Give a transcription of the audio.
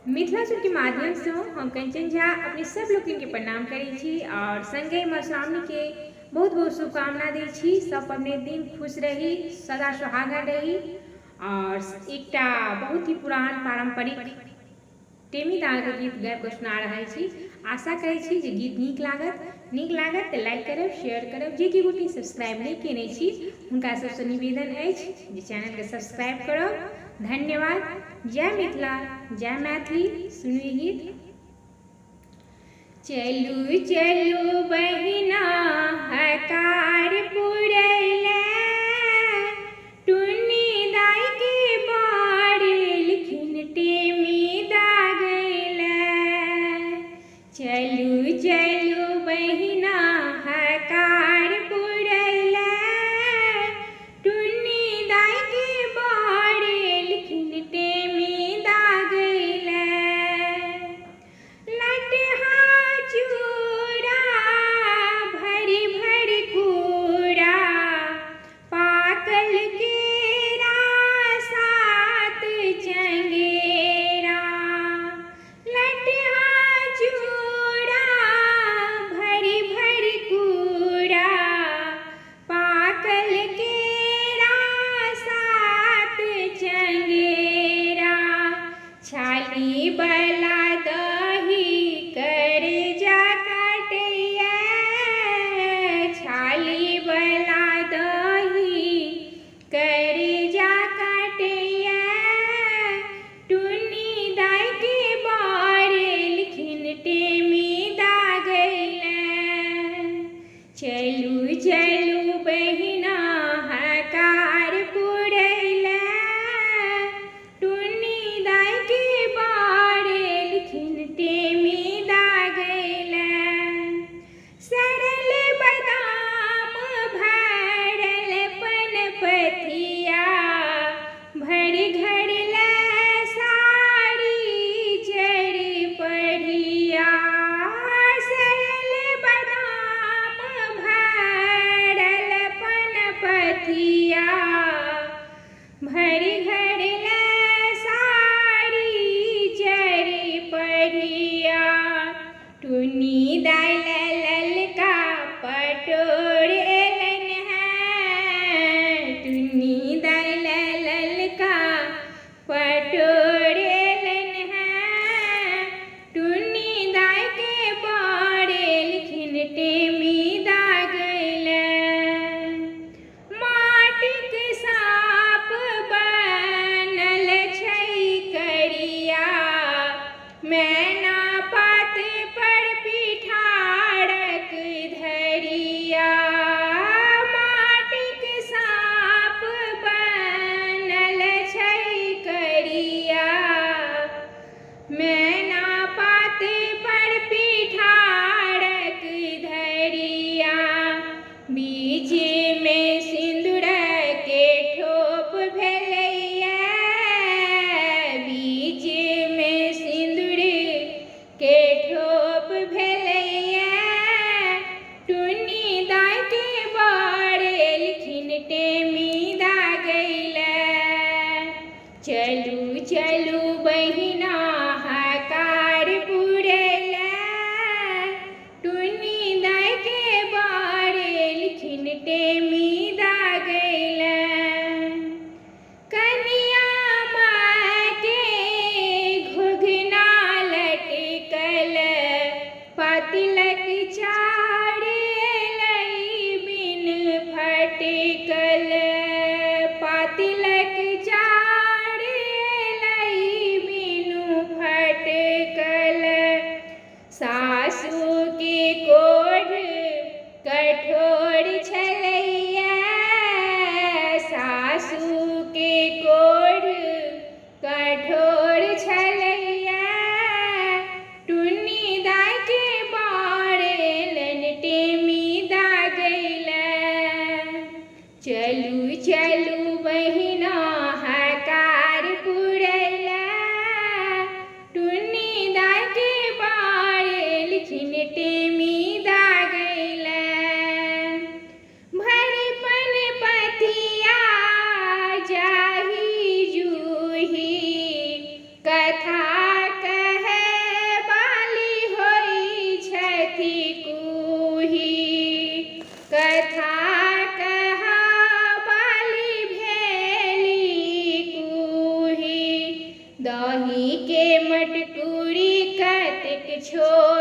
मिथिला सुर के माध्यम से हम कंचन झा अपने सब लोग के प्रणाम करै छी और संगे मधुश्रावणी के बहुत बहुत शुभकामना दै छी। सब अपने दिन खुश रही, सदा सुहागा रही और एकटा बहुत ही पुरान पारंपरिक टेमी दाल के गीत गाबि के सुना रहल छी। आशा करै छी जे गीत नीक लागत तो लाइक करब, शेयर करब। जे कि गोटे सब्सक्राइब नहीं केने छी हुनका सबसे निवेदन अछि जे चैनल के सब्सक्राइब करब। धन्यवाद। जय मिथिला, जय मैथिली। सुनिए गीत। चलू चलू बहिना हकार पुरैले, टुन्नी दाई के बारेलखिन टेमी दागैले। चलू चलू बहिना हकार पुरैले, टुन्नी दाई के बारेलखिन टेमी दागैले। लटहा चूड़ा भरी भरी कूड़ा, पाकल केरा सात चंगेरा। लटहा चूड़ा भरी भरी कूड़ा, पाकल केरा सात चंगेरा। छाली बला दही करेजा काटैया, छाली बला दही करेजा काटैया। टुन्नी दाई के बारेलखिन टेमी दागैले। चलू चलू बहिना हकार पुरैले, टुन्नी दाई के बारे दही के मटकूरी कतेक छोट